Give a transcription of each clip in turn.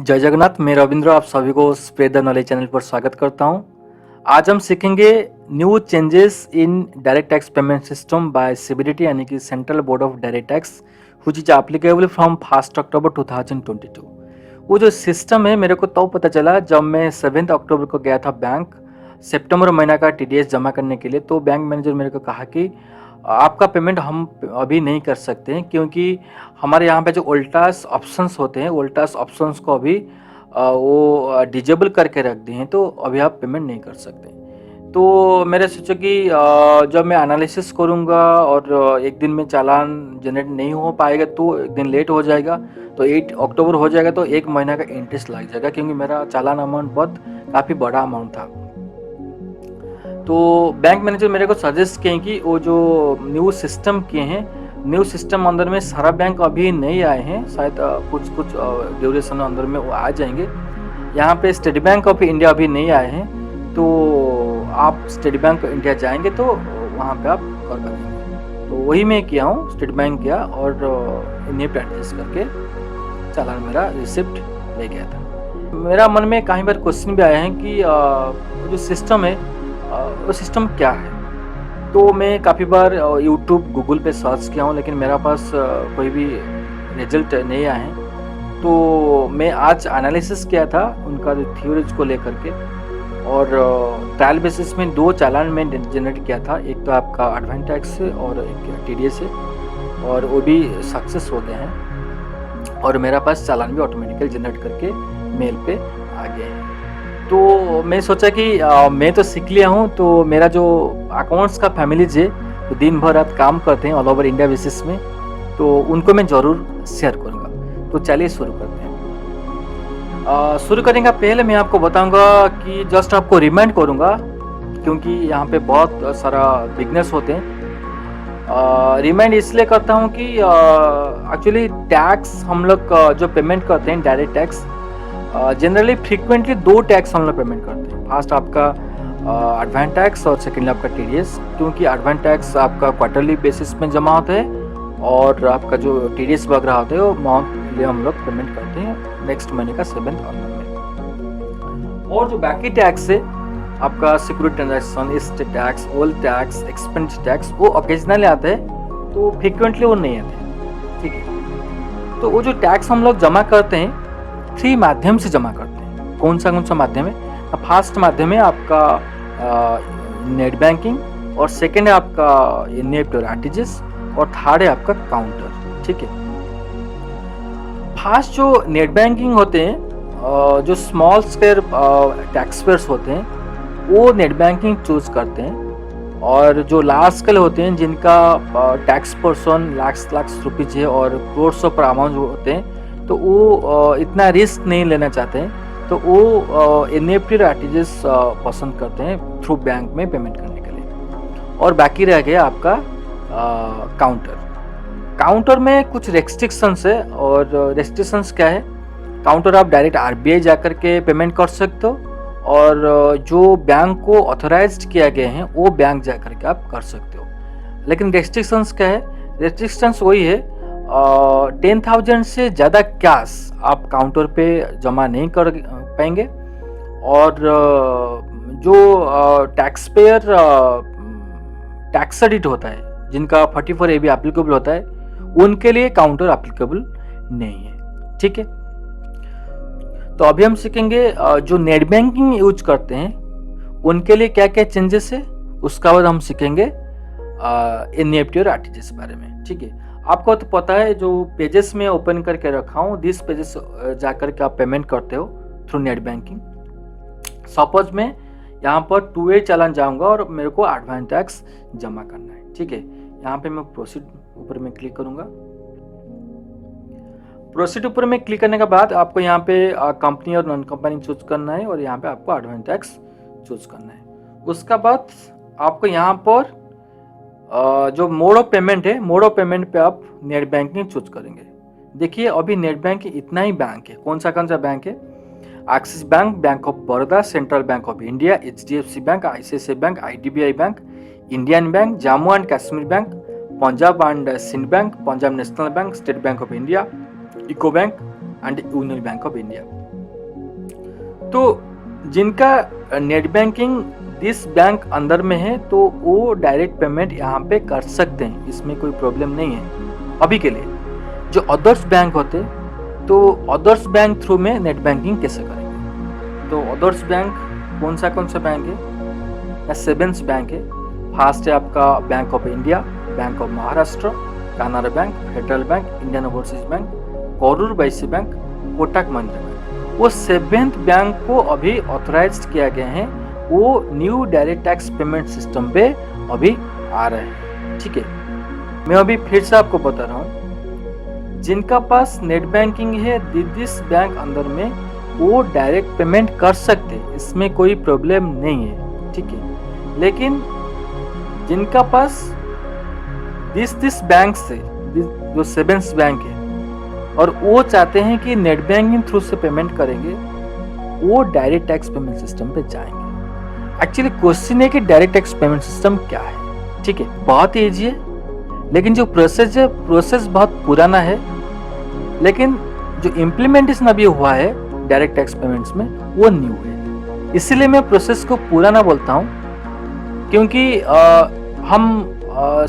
जय जगन्नाथ। मैं रविंद्र आप सभी को स्प्रेड द नॉलेज चैनल पर स्वागत करता हूं। आज हम सीखेंगे new changes in direct tax payment system by CBDT यानी कि central board of direct tax which is applicable from 1 अक्टूबर 2022। वो जो सिस्टम है मेरे को तब पता चला जब मैं 7 अक्टूबर को गया था बैंक सितंबर महीना का टीडीएस जमा करने के लिए। तो बैंक मैनेजर मेरे को कहा कि आपका पेमेंट हम अभी नहीं कर सकते हैं क्योंकि हमारे यहाँ पे जो वोल्टास ऑप्शंस होते हैं वोल्टास ऑप्शंस को अभी वो डिजेबल करके रख दिए हैं, तो अभी आप पेमेंट नहीं कर सकते। तो मैंने सोचा कि जब मैं एनालिसिस करूँगा और एक दिन में चालान जनरेट नहीं हो पाएगा तो एक दिन लेट हो जाएगा, तो 8 अक्टूबर हो जाएगा तो एक महीना का इंटरेस्ट लग जाएगा क्योंकि मेरा चालान अमाउंट बहुत काफ़ी बड़ा अमाउंट था। तो बैंक मैनेजर मेरे को सजेस्ट किए कि वो जो न्यू सिस्टम किए हैं, न्यू सिस्टम अंदर में सारा बैंक अभी नहीं आए हैं, शायद कुछ ड्यूरेशन अंदर में वो आ जाएंगे। यहाँ पे स्टेट बैंक ऑफ इंडिया अभी नहीं आए हैं, तो आप स्टेट बैंक इंडिया जाएंगे तो वहाँ पे आप कर पाएंगे। तो वही मैं किया हूँ, स्टेट बैंक गया और इन्हें प्रैक्टिस करके चालान मेरा रिसिप्ट ले गया था। मेरा मन में कई बार क्वेश्चन भी आया है कि जो सिस्टम है वो सिस्टम क्या है। तो मैं काफ़ी बार यूट्यूब गूगल पे सर्च किया हूँ लेकिन मेरा पास कोई भी रिजल्ट नहीं आए हैं। तो मैं आज एनालिसिस किया था उनका जो थ्योरीज को लेकर के, और ट्रायल बेसिस में 2 चालान में जनरेट किया था। एक तो आपका एडवांस टैक्स से और एक टीडीएस से, और वो भी सक्सेस हो गए हैं और मेरा पास चालान भी ऑटोमेटिकली जनरेट करके मेल पे आ गए हैं। तो मैं सोचा कि मैं तो सीख लिया हूँ, तो मेरा जो अकाउंट्स का फैमिलीज है तो दिन भर रात काम करते हैं ऑल ओवर इंडिया बेसिस में, तो उनको मैं ज़रूर शेयर करूँगा। तो चलिए शुरू करते हैं। शुरू करने का पहले मैं आपको बताऊँगा कि जस्ट आपको रिमाइंड करूँगा क्योंकि यहाँ पे बहुत सारा बिगनर्स होते हैं। रिमाइंड इसलिए करता हूँ कि एक्चुअली टैक्स हम लोग जो पेमेंट करते हैं direct tax, generally frequently 2 tax हम लोग पेमेंट करते हैं। फर्स्ट आपका एडवांस टैक्स और सेकेंडली आपका टीडीएस, क्योंकि एडवांस टैक्स आपका क्वार्टरली बेसिस में जमा होता है और आपका जो टीडीएस वगैरह होता है वो मंथली हम लोग पेमेंट करते हैं नेक्स्ट महीने का 7 अक्टूबर में। और जो बाकी टैक्स है आपका security transaction, estate tax, old tax, expense tax, वो ओकेजनली आते हैं, तो फ्रीक्वेंटली वो नहीं आते। ठीक है, तो वो जो टैक्स हम लोग जमा करते हैं 3 माध्यम से जमा करते हैं। कौन सा माध्यम है? फर्स्ट माध्यम है आपका नेट बैंकिंग, और सेकेंड है आपका एनईएफटी और आरटीजीएस, और थर्ड है आपका काउंटर। ठीक है, फर्स्ट जो नेट बैंकिंग होते हैं, जो स्मॉल स्केल टैक्स पेयर्स होते हैं वो नेट बैंकिंग चूज करते हैं, और जो लार्ज स्केल होते हैं जिनका टैक्स पर्सन लाख रुपीज है और करोड़ पर अमाउंट होते हैं, तो वो इतना रिस्क नहीं लेना चाहते हैं, तो वो एनईएफटी और आरटीजीएस पसंद करते हैं थ्रू बैंक में पेमेंट करने के लिए। और बाकी रह गया आपका काउंटर। काउंटर में कुछ रेस्ट्रिक्शंस है, और रेस्ट्रिक्शंस क्या है? काउंटर आप डायरेक्ट आरबीआई जाकर के पेमेंट कर सकते हो, और जो बैंक को ऑथराइज्ड किया गया है वो बैंक जाकर के आप कर सकते हो। लेकिन रेस्ट्रिक्शंस क्या है? रेस्ट्रिक्शंस वही है, 10,000 से ज़्यादा कैश आप काउंटर पे जमा नहीं कर पाएंगे, और जो टैक्स पेयर टैक्स क्रेडिट होता है जिनका 44AB एप्लीकेबल होता है उनके लिए काउंटर एप्लीकेबल नहीं है। ठीक है, तो अभी हम सीखेंगे जो नेट बैंकिंग यूज करते हैं उनके लिए क्या क्या चेंजेस है, उसका बाद हम सीखेंगे एनईएफटी और आरटीजीएस के बारे में। ठीक है, आपको तो पता है जो पेजेस में ओपन करके रखा हूँ, दिस पेजेस जाकर के आप पेमेंट करते हो थ्रू नेट बैंकिंग। सपोज मैं यहाँ पर 2A चालान जाऊँगा और मेरे को एडवांस टैक्स जमा करना है। ठीक है, यहाँ पे मैं प्रोसीड ऊपर में क्लिक करूँगा। प्रोसीड ऊपर में क्लिक करने के बाद आपको यहाँ पे कंपनी और नॉन कंपनी चूज करना है, और यहाँ पे आपको एडवांस टैक्स चूज करना है। उसका बाद आपको यहाँ पर जो मोड ऑफ पेमेंट है, मोड ऑफ पेमेंट पे आप नेट बैंकिंग चूज करेंगे। देखिए अभी नेट बैंकिंग इतना ही बैंक है। कौन सा बैंक है? Axis bank, bank of Baroda, central bank of India, HDFC bank, ICICI bank, IDBI bank, Indian bank, Jammu and Kashmir bank, Punjab and Sindh bank, Punjab national bank, state bank of India, eco bank and union bank of India. तो जिनका net banking this bank अंदर में है तो वो direct payment यहाँ पे कर सकते हैं, इसमें कोई प्रॉब्लम नहीं है अभी के लिए। जो अदर्स बैंक होते तो अदर्स बैंक थ्रू में नेट बैंकिंग कैसे करेंगे? तो अदर्स बैंक कौन सा बैंक है? या सेवेंस बैंक है। फर्स्ट है आपका bank of India, bank of Maharashtra, Canara bank, federal bank, Indian overseas bank, Karur Vysya bank, Kotak Mahindra bank. वो सेवेंथ बैंक को अभी ऑथराइज किया गया है, वो new direct tax payment system पे अभी आ रहे हैं। ठीक है, मैं अभी फिर से आपको बता रहा हूँ, जिनका पास नेट बैंकिंग है दिस बैंक अंदर में वो डायरेक्ट पेमेंट कर सकते, इसमें कोई प्रॉब्लम नहीं है। ठीक है, लेकिन जिनका पास दिस बैंक से जो सेवेंस बैंक है और वो चाहते हैं कि नेट बैंकिंग थ्रू से पेमेंट करेंगे, वो डायरेक्ट टैक्स पेमेंट सिस्टम पे जाएंगे। एक्चुअली क्वेश्चन है कि डायरेक्ट टैक्स पेमेंट सिस्टम क्या है। ठीक है, बहुत ईजी है, लेकिन जो प्रोसेस है प्रोसेस बहुत पुराना है, लेकिन जो इम्प्लीमेंटेशन अभी हुआ है डायरेक्ट टैक्स पेमेंट्स में वो न्यू है। इसीलिए मैं प्रोसेस को पुराना बोलता हूँ, क्योंकि हम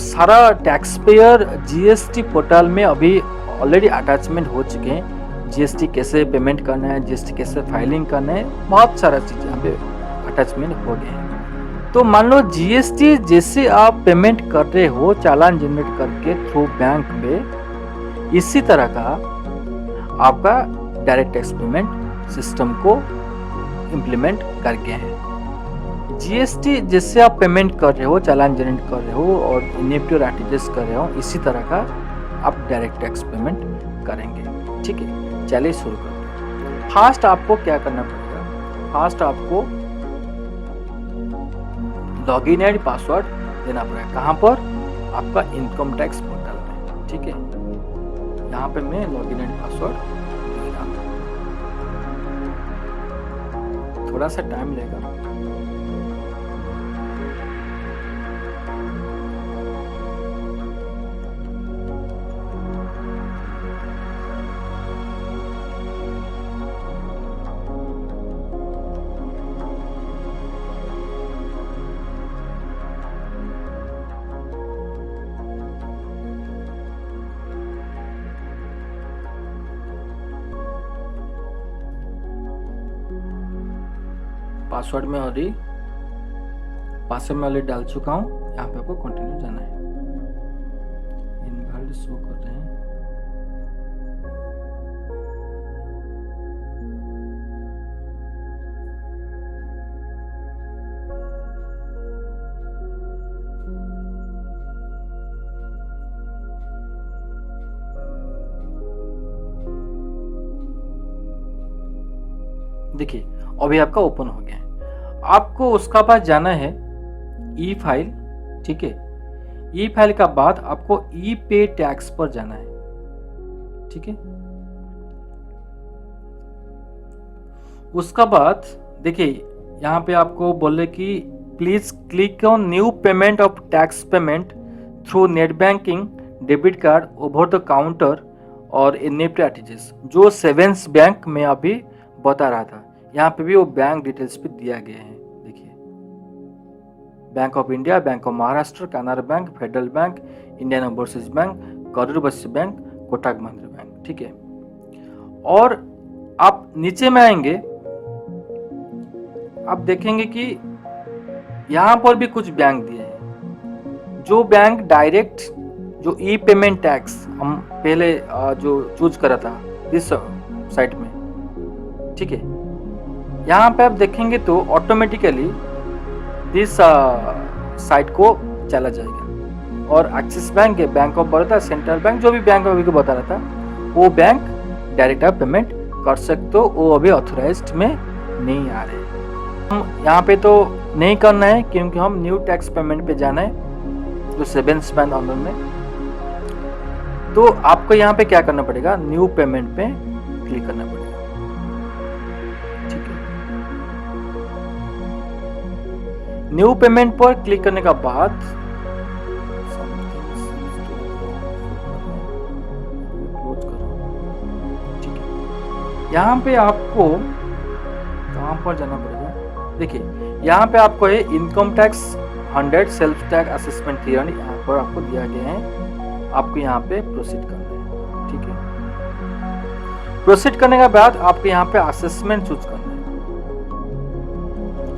सारा टैक्स पेयर जीएसटी पोर्टल में अभी ऑलरेडी अटैचमेंट हो चुके हैं। जीएसटी कैसे पेमेंट करना है, जीएसटी कैसे फाइलिंग करना है, बहुत सारा चीज़ यहाँ पे अटैचमेंट हो गए हैं। तो मान लो जीएसटी जैसे आप पेमेंट कर रहे हो चालान जनरेट करके थ्रू बैंक पे, इसी तरह का आपका डायरेक्ट टैक्स पेमेंट सिस्टम को इम्प्लीमेंट करके हैं। जीएसटी जैसे आप पेमेंट कर रहे हो, चालान जनरेट कर रहे हो और एनईएफटी और आरटीजीएस कर रहे हो, इसी तरह का आप डायरेक्ट टैक्स पेमेंट करेंगे। ठीक है, चलिए शुरू करते हैं। फर्स्ट आपको क्या करना पड़ेगा? फर्स्ट आपको लॉगिन आईडी पासवर्ड देना पड़ेगा। कहाँ पर? आपका इनकम टैक्स पोर्टल में। ठीक है, यहाँ पे मैं लॉगिन आईडी पासवर्ड दूंगा, थोड़ा सा टाइम लेगा। पासवर्ड में ऑलरेडी डाल चुका हूँ। यहाँ पे आपको कंटिन्यू जाना है। इनवैलिड शो कर रहे हैं। देखिए अभी आपका ओपन हो गया है। आपको उसका पास जाना है ई फाइल। ठीक है, ई फाइल का बाद आपको ई पे टैक्स पर जाना है। ठीक है, उसका बाद देखिए यहाँ पे आपको बोले कि please click on new payment of tax payment through net banking, debit card, over the counter और एनईएफटी आरटीजीएस, जो सेवेंस बैंक में अभी बता रहा था। यहाँ पे भी वो बैंक डिटेल्स पे दिया गया है। देखिए, bank of India, bank of Maharashtra, Canara bank, federal bank, Indian overseas bank, Karur Vysya bank, Kotak Mahindra bank. ठीक है, और आप नीचे में आएंगे, आप देखेंगे कि यहाँ पर भी कुछ बैंक दिए हैं। जो बैंक डायरेक्ट जो ई पेमेंट टैक्स हम पहले जो चूज करा था इस साइट में। ठीक है, यहाँ पे आप देखेंगे तो ऑटोमेटिकली दिस साइट को चला जाएगा। और एक्सिस बैंक है, bank of Baroda, central bank, जो भी बैंक अभी को बता रहा था, वो बैंक डायरेक्ट आप पेमेंट कर सकते हो। वो अभी ऑथराइज्ड में नहीं आ रहे। हम यहाँ पे तो नहीं करना है, क्योंकि हम न्यू टैक्स पेमेंट पे जाना है जो सेवेंस बैंक अंदर में। तो आपको यहाँ पे क्या करना पड़ेगा? न्यू पेमेंट पे क्लिक करना पड़ेगा। न्यू पेमेंट पर क्लिक करने का बाद ठीक है, यहाँ पे आपको वहाँ पर जाना पड़ेगा। देखिए यहाँ पे आपको है income tax 100 self tax assessment theory, यहाँ पर आपको दिया गया है, आपको यहाँ पे प्रोसीड करना है। ठीक है, प्रोसीड करने के बाद आपको यहाँ पे असेसमेंट चूज करना है।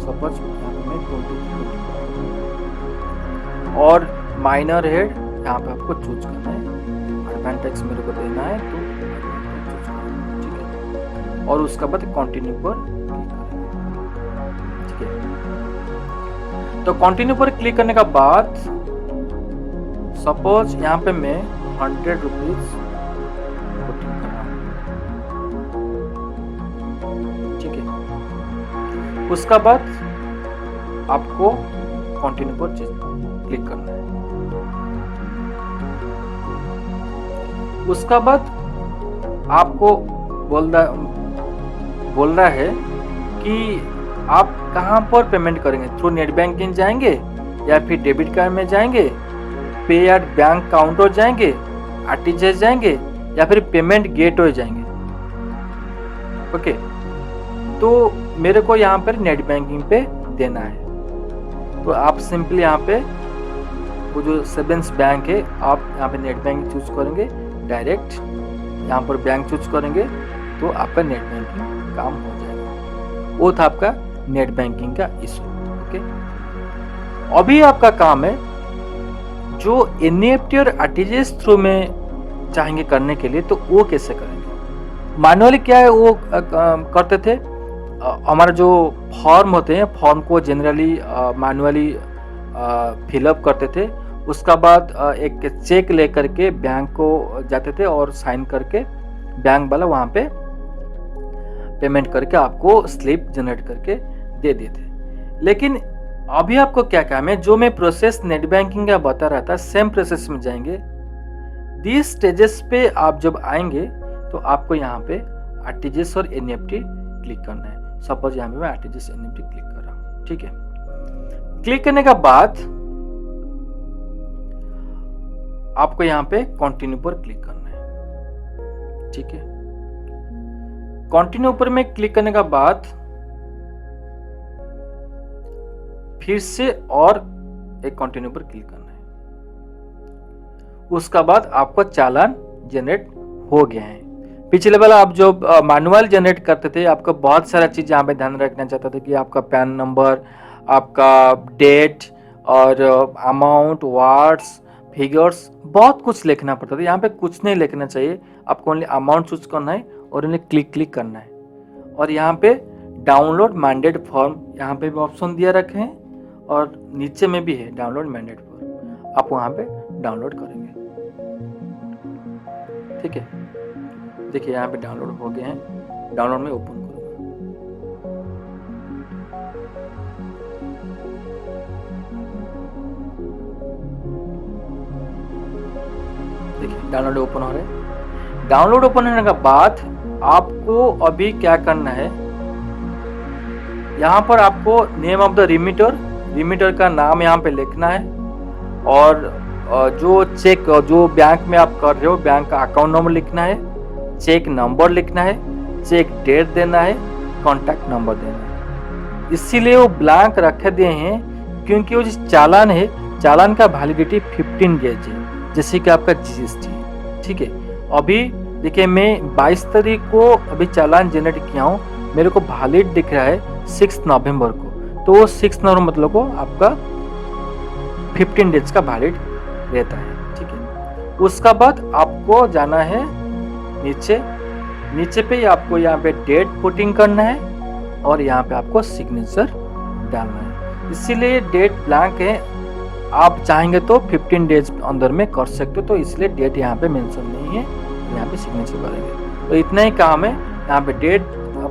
सपोज यहाँ पे मैं 20 और माइनर हेड यहाँ पे आपको चूज करना है, अर्बन टैक्स मेरे को देना है तो चूज करना है। ठीक है, और उसका बाद कंटिन्यू पर क्लिक करेंगे। ठीक है, तो कंटिन्यू पर क्लिक करने का बाद सपोज यहाँ पे मैं 100 रुपीज पुटिंग कर रहा हूँ। ठीक है, उसका बाद आपको कंटिन्यू पर क्लिक करना है। उसका बाद आपको बोल रहा है कि आप कहाँ पर पेमेंट करेंगे, थ्रू नेट बैंकिंग जाएंगे या फिर डेबिट कार्ड में जाएंगे, पे एट बैंक काउंटर जाएंगे, आरटीजीएस जाएंगे या फिर पेमेंट गेटवे जाएंगे। ओके, तो मेरे को यहाँ पर नेट बैंकिंग पे देना है, तो आप सिंपली यहाँ पे वो जो सेविंग्स बैंक है आप यहाँ पे नेट बैंकिंग चूज करेंगे, डायरेक्ट यहाँ पर बैंक चूज करेंगे तो आपका नेट बैंकिंग काम हो जाएगा। वो था आपका नेट बैंकिंग का इशू। ओके, अभी आपका काम है जो एनईएफटी और आरटीजीएस थ्रू में चाहेंगे करने के लिए, तो वो कैसे करेंगे। मैनुअली क्या है वो करते थे, हमारा जो फॉर्म होते हैं फॉर्म को जनरली मैनुअली फिलअप करते थे, उसका बाद एक चेक लेकर के बैंक को जाते थे और साइन करके बैंक वाला वहाँ पे पेमेंट करके आपको स्लिप जनरेट करके दे देते। लेकिन अभी आपको क्या काम है, जो मैं प्रोसेस नेट बैंकिंग का बता रहा था सेम प्रोसेस में जाएंगे। दिस स्टेजेस पे आप जब आएंगे तो आपको यहाँ पे आरटीजीएस और एनईएफटी क्लिक करना है। सपोज यहाँ पे मैं आरटीजीएस एनईएफटी क्लिक कर रहा हूँ। ठीक है, क्लिक करने का बाद आपको यहाँ पे कंटिन्यू पर क्लिक करना है। ठीक है, कंटिन्यू पर में क्लिक करने का बाद फिर से और एक कंटिन्यू पर क्लिक करना है। उसका बाद आपका चालान जनरेट हो गया है। पिछले वाला आप जो मैनुअल जनरेट करते थे आपका बहुत सारा चीज यहाँ पे ध्यान रखना चाहता था कि आपका पैन नंबर, आपका डेट और अमाउंट, वार्ड्स, फिगर्स, बहुत कुछ लिखना पड़ता था। यहाँ पे कुछ नहीं लिखना चाहिए, आपको ओनली अमाउंट चूज करना है और उन्हें क्लिक करना है। और यहाँ पे डाउनलोड मैंडेट फॉर्म यहाँ पे भी ऑप्शन दिया रखे हैं और नीचे में भी है डाउनलोड मैंडेट फॉर्म, आप वहाँ पे डाउनलोड करेंगे। ठीक है, देखिए यहाँ पे डाउनलोड हो गए हैं, डाउनलोड में ओपन करूँगा। देखिए डाउनलोड ओपन हो रहा है। डाउनलोड ओपन होने के बाद आपको अभी क्या करना है, यहाँ पर आपको नेम ऑफ द रिमीटर का नाम यहाँ पे लिखना है और जो चेक जो बैंक में आप कर रहे हो बैंक का अकाउंट नंबर लिखना है, चेक नंबर लिखना है, चेक डेट देना है, कॉन्टैक्ट नंबर देना है। इसीलिए वो ब्लैंक रखे दिए हैं क्योंकि वो जो चालान है, चालान का वैलिडिटी 15 डेज है, जैसे कि आपका जीएसटी है। ठीक है, अभी देखिए मैं 22 तारीख को अभी चालान जनरेट किया हूँ, मेरे को वैलिड दिख रहा है 6 नवंबर को, तो वो 6 नवंबर मतलब को आपका 15 डेज का वैलिड रहता है। ठीक है, उसका बाद आपको जाना है नीचे पे आपको यहाँ पे डेट पुटिंग करना है और यहाँ पे आपको सिग्नेचर डालना है। इसीलिए डेट ब्लैंक है, आप चाहेंगे तो 15 डेज अंदर में कर सकते हो, तो इसलिए डेट यहाँ पे मेंशन नहीं है, यहाँ पे सिग्नेचर करेंगे। तो इतना ही काम है, यहाँ पे डेट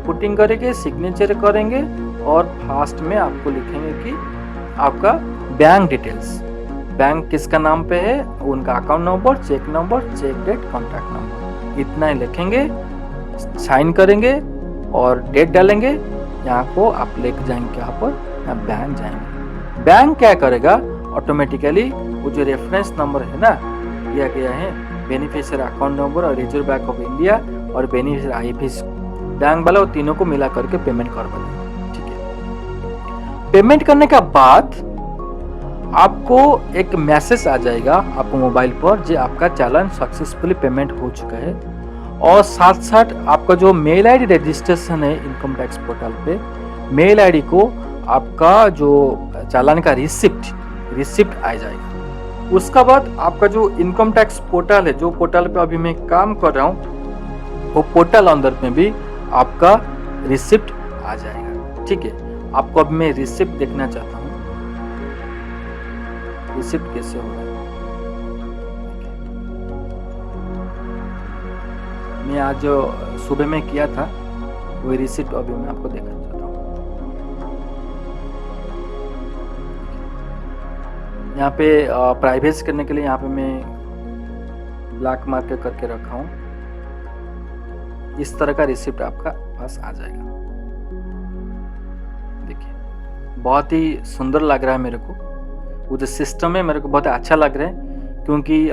पुटिंग करेंगे, सिग्नेचर करेंगे और फास्ट में आपको लिखेंगे कि आपका बैंक डिटेल्स, बैंक किसका नाम पे है, उनका account number, cheque date, contact number, इतना ही लिखेंगे, साइन करेंगे और डेट डालेंगे। यहाँ को आप लेके जाएंगे यहाँ पर, यहाँ बैंक जाएंगे। बैंक क्या करेगा, ऑटोमेटिकली वो जो रेफरेंस नंबर है ना दिया गया है, बेनिफिशियरी अकाउंट नंबर और रिजर्व बैंक ऑफ इंडिया और बेनिफिशियरी आईएफएससी बैंक वाला, वो तीनों को मिला करके पेमेंट करवा देंगे। पेमेंट करने के बाद आपको एक मैसेज आ जाएगा आपको मोबाइल पर जो आपका चालान सक्सेसफुली पेमेंट हो चुका है, और साथ साथ आपका जो मेल आईडी रजिस्ट्रेशन है इनकम टैक्स पोर्टल पे, मेल आईडी को आपका जो चालान का रिसिप्ट आ जाएगा। उसका बाद आपका जो इनकम टैक्स पोर्टल है, जो पोर्टल पे अभी मैं काम कर रहा हूँ, वो पोर्टल अंदर में भी आपका रिसिप्ट आ जाएगा। ठीक है, आपको अब मैं रिसिप्ट देखना चाहता हूँ, रिसिप्ट कैसे होगा। मैं आज जो सुबह में किया था वही रिसिप्ट अभी मैं आपको देखना चाहता हूँ। यहाँ पे प्राइवेसी करने के लिए यहाँ पे मैं ब्लैक मार्क करके रखा हूँ। इस तरह का रिसिप्ट आपका पास आ जाएगा। देखिए बहुत ही सुंदर लग रहा है मेरे को, वो जो सिस्टम है मेरे को बहुत अच्छा लग रहा है, क्योंकि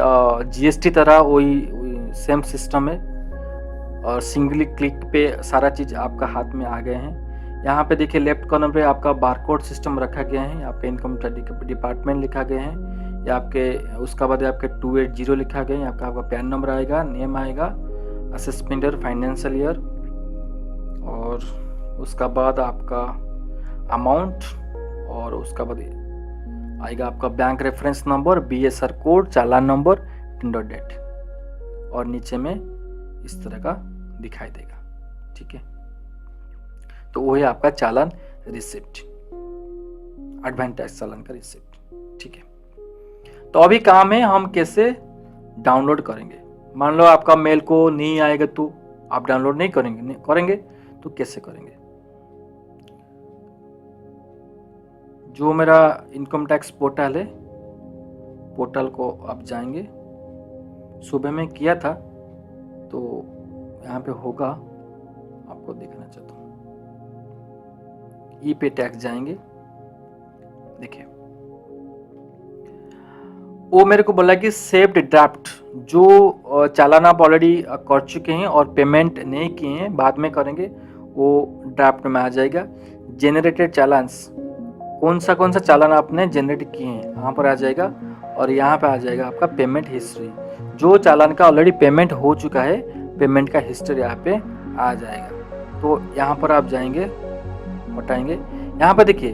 जीएसटी तरह वही सेम सिस्टम है, और सिंगली क्लिक पे सारा चीज़ आपका हाथ में आ गए हैं। यहाँ पे देखिए लेफ्ट कॉर्नर पे आपका बारकोड सिस्टम रखा गया है, आपके इनकम टैक्स डिपार्टमेंट लिखा गया है, या आपके उसका बाद आपके 280 लिखा गया है, आपका पैन नंबर आएगा, नेम आएगा, असेसमेंट ईयर, फाइनेंशियल ईयर, और उसका बाद आपका अमाउंट, और उसका बाद आएगा आपका bank reference number, BSR code, challan number, tender date, और नीचे में इस तरह का दिखाई देगा। ठीक है, तो वो है आपका चालान रिसिप्ट, एडवांस टैक्स चालान का रिसिप्ट। ठीक है, तो अभी काम है हम कैसे डाउनलोड करेंगे। मान लो आपका मेल को नहीं आएगा तो आप डाउनलोड नहीं करेंगे तो कैसे करेंगे। जो मेरा इनकम टैक्स पोर्टल है, पोर्टल को आप जाएंगे, सुबह में किया था तो यहाँ पे होगा, आपको देखना चाहता हूँ। ई पे टैक्स जाएंगे, देखिए वो मेरे को बोला कि सेव्ड ड्राफ्ट, जो चालान आप ऑलरेडी कर चुके हैं और पेमेंट नहीं किए हैं, बाद में करेंगे, वो ड्राफ्ट में आ जाएगा। जेनरेटेड चालान्स, कौन सा चालान आपने जनरेट किए हैं यहाँ पर आ जाएगा, और यहाँ पे आ जाएगा आपका पेमेंट हिस्ट्री, जो चालान का ऑलरेडी पेमेंट हो चुका है, पेमेंट का हिस्ट्री यहाँ पे आ जाएगा। तो यहाँ पर आप जाएंगे, हटाएंगे, यहाँ पे देखिए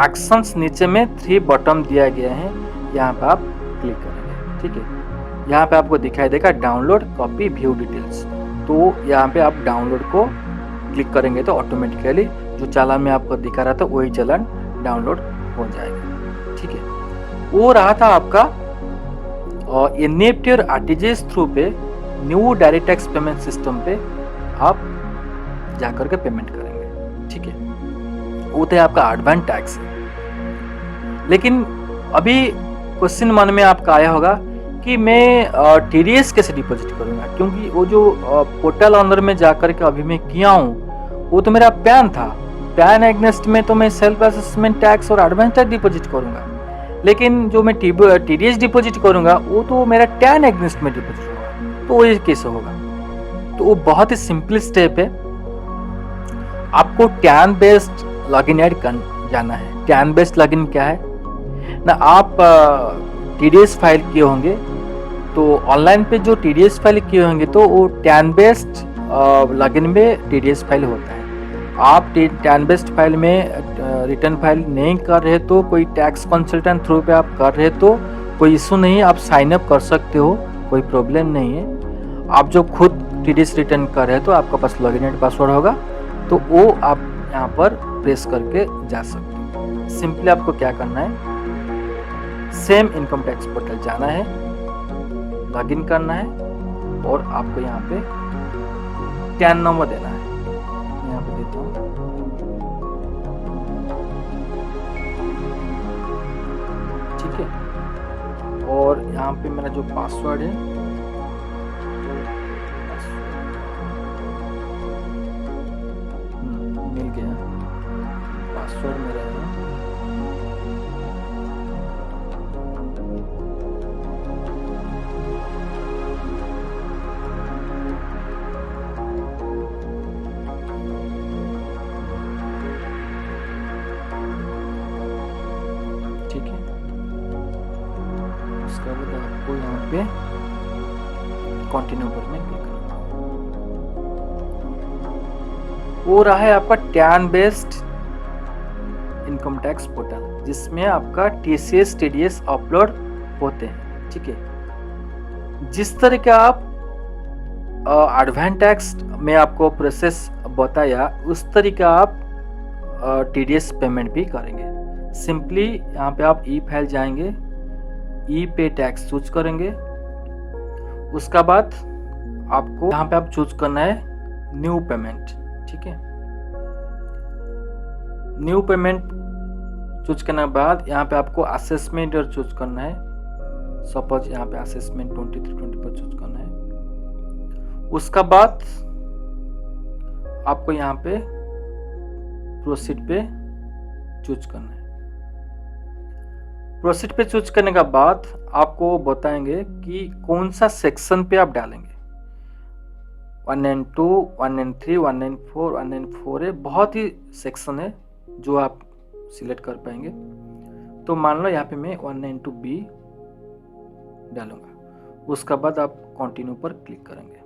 एक्शंस नीचे में 3 बटन दिया गया है, यहाँ पे आप क्लिक करेंगे। ठीक है, यहाँ पे आपको दिखाई देगा डाउनलोड, कॉपी, व्यू डिटेल्स, तो यहाँ पे आप डाउनलोड को क्लिक करेंगे तो ऑटोमेटिकली जो चालान में आपको दिखा रहा था वही चालान डाउनलोड हो जाएगा। ठीक है, वो रहा था आपका एनईएफटी और आरटीजीएस थ्रू पे new direct tax payment system पे आप जाकर के पेमेंट करेंगे। ठीक है, वो तो आपका एडवांस टैक्स है। लेकिन अभी क्वेश्चन मन में आपका आया होगा कि मैं टीडीएस कैसे डिपॉजिट करूंगा, क्योंकि वो जो पोर्टल अंदर में जाकर के अभी मैं किया हूँ वो तो मेरा पैन था, पैन एग्नेस्ट में तो मैं सेल्फ असेसमेंट टैक्स और एडवांस टैक्स डिपॉजिट करूंगा, लेकिन जो मैं टीडीएस डिपॉजिट करूंगा वो तो मेरा टैन एग्नेस्ट में डिपॉजिट होगा, तो वो कैसे होगा। तो वो बहुत ही सिंपल स्टेप है, आपको टैन बेस्ड लॉगिन ऐड जाना है। टैन बेस्ड लॉगिन क्या है ना, आप टीडीएस फाइल किए होंगे तो ऑनलाइन पे जो टीडीएस फाइल किए होंगे तो वो टैन बेस्ड लॉगिन में टीडीएस फाइल होता है। आप टैन बेस्ड फाइल में रिटर्न फाइल नहीं कर रहे तो, कोई टैक्स कंसल्टेंट थ्रू पे आप कर रहे तो कोई इशू नहीं है, आप साइन अप कर सकते हो, कोई प्रॉब्लम नहीं है। आप जो खुद टीडीएस रिटर्न कर रहे हो तो आपका पास लॉगिन एंड पासवर्ड होगा, तो वो आप यहाँ पर प्रेस करके जा सकते हो। सिंपली आपको क्या करना है, सेम इनकम टैक्स पोर्टल जाना है, लॉगिन करना है, और आपको यहाँ पे टैन नंबर देना है। यहाँ पे देता हूँ, ठीक है, और यहाँ पे मेरा जो पासवर्ड है, मिल गया पासवर्ड मेरा है। आपको यहाँ पे कंटिन्यू पर में क्लिक करना है। वो रहा है आपका tan based income tax portal, जिसमें आपका TCS TDS अपलोड होते हैं। ठीक है, जिस तरह का आप एडवांस टैक्स में आपको प्रोसेस बताया उस तरीका आप TDS पेमेंट भी करेंगे। सिंपली यहाँ पे आप ई फाइल जाएंगे, ई पे टैक्स चूज करेंगे। उसका बाद आपको यहाँ पे आप चूज करना है न्यू पेमेंट। ठीक है, न्यू पेमेंट चूज करने के बाद यहाँ पे आपको असेसमेंट और चूज करना है। सपोज यहाँ पे असेसमेंट 2320 पर चूज करना है। उसका बाद आपको यहाँ पे प्रोसीड पे चूज करना है। प्रोसीड पे चूज करने के बाद आपको बताएंगे कि कौन सा सेक्शन पे आप डालेंगे। 192, 193, 194, 194 बहुत ही सेक्शन है जो आप सिलेक्ट कर पाएंगे। तो मान लो यहाँ पे मैं 192B डालूंगा। उसका बाद आप कंटिन्यू पर क्लिक करेंगे।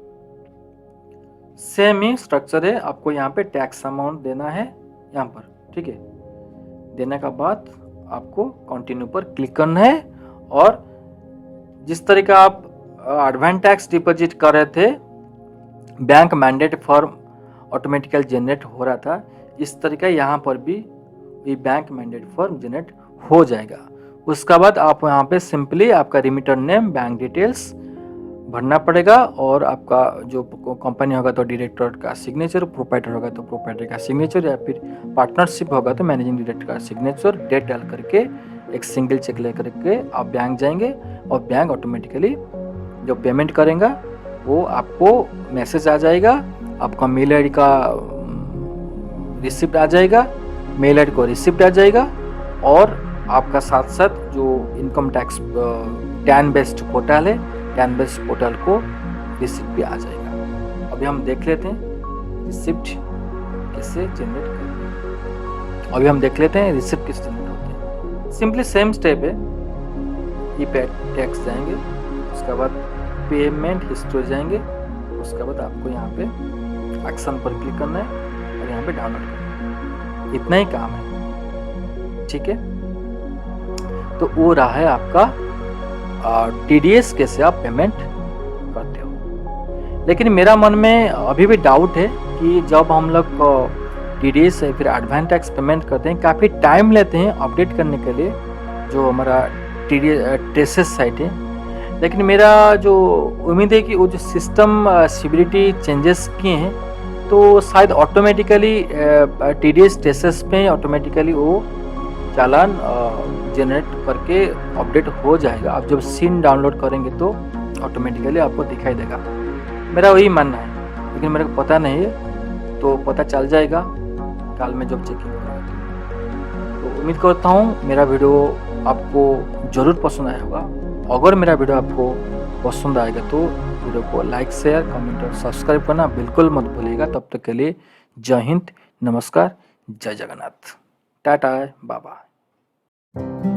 सेम ही स्ट्रक्चर है, आपको यहाँ पे टैक्स अमाउंट देना है यहाँ पर। ठीक है, देने का बाद आपको कंटिन्यू पर क्लिक करना है। और जिस तरह का आप एडवांस टैक्स डिपॉजिट कर रहे थे, bank mandate form automatically generate हो रहा था, इस तरीका यहाँ पर भी ये बैंक मैंडेट फॉर्म जनरेट हो जाएगा। उसका बाद आप यहाँ पे सिंपली आपका रिमिटर नेम, बैंक डिटेल्स भरना पड़ेगा और आपका जो कंपनी होगा तो डायरेक्टर का सिग्नेचर, प्रोप्राइटर होगा तो प्रोप्राइटर का सिग्नेचर, या फिर पार्टनरशिप होगा तो मैनेजिंग डायरेक्टर का सिग्नेचर, डेट डाल करके एक सिंगल चेक ले करके आप बैंक जाएंगे और बैंक ऑटोमेटिकली जो पेमेंट करेगा वो आपको मैसेज आ जाएगा। आपका मेल आईडी का रिसिप्ट आ जाएगा, मेल आईडी को रिसिप्ट आ जाएगा और आपका साथ साथ जो income tax tan based portal है, टैन बेस्ड पोर्टल को रिसिप्ट भी आ जाएगा। अभी हम देख लेते हैं रिसिप्ट कैसे जनरेट करते हैं। अभी हम देख लेते हैं रिसिप्ट कैसे जनरेट होते हैं। सिंपली सेम स्टेप है, ई पे टैक्स जाएंगे, उसके बाद पेमेंट हिस्ट्री जाएंगे, उसके बाद आपको यहाँ पे एक्शन पर क्लिक करना है और यहाँ पे डाउनलोड करना है। इतना ही काम है। ठीक है, तो वो रहा है आपका TDS कैसे आप पेमेंट करते हो। लेकिन मेरा मन में अभी भी डाउट है कि जब हम लोग TDS या फिर एडवांस टैक्स पेमेंट करते हैं, काफ़ी टाइम लेते हैं अपडेट करने के लिए जो हमारा TCS साइट है। लेकिन मेरा जो उम्मीद है कि वो जो सिस्टम सिबिलिटी चेंजेस किए हैं तो शायद ऑटोमेटिकली TDS TCS पे ऑटोमेटिकली वो चालान जनरेट करके अपडेट हो जाएगा। आप जब सीन डाउनलोड करेंगे तो ऑटोमेटिकली आपको दिखाई देगा। मेरा वही मानना है, लेकिन मेरे को पता नहीं है, तो पता चल जाएगा कल में जब चेकिंग करेंगे। तो उम्मीद करता हूँ मेरा वीडियो आपको ज़रूर पसंद आया होगा। अगर मेरा वीडियो आपको पसंद आएगा तो वीडियो को लाइक, शेयर, कमेंट और सब्सक्राइब करना बिल्कुल मत भूलिएगा। तब तक के लिए जय हिंद, नमस्कार, जय जगन्नाथ, टाटा, बाय बाय।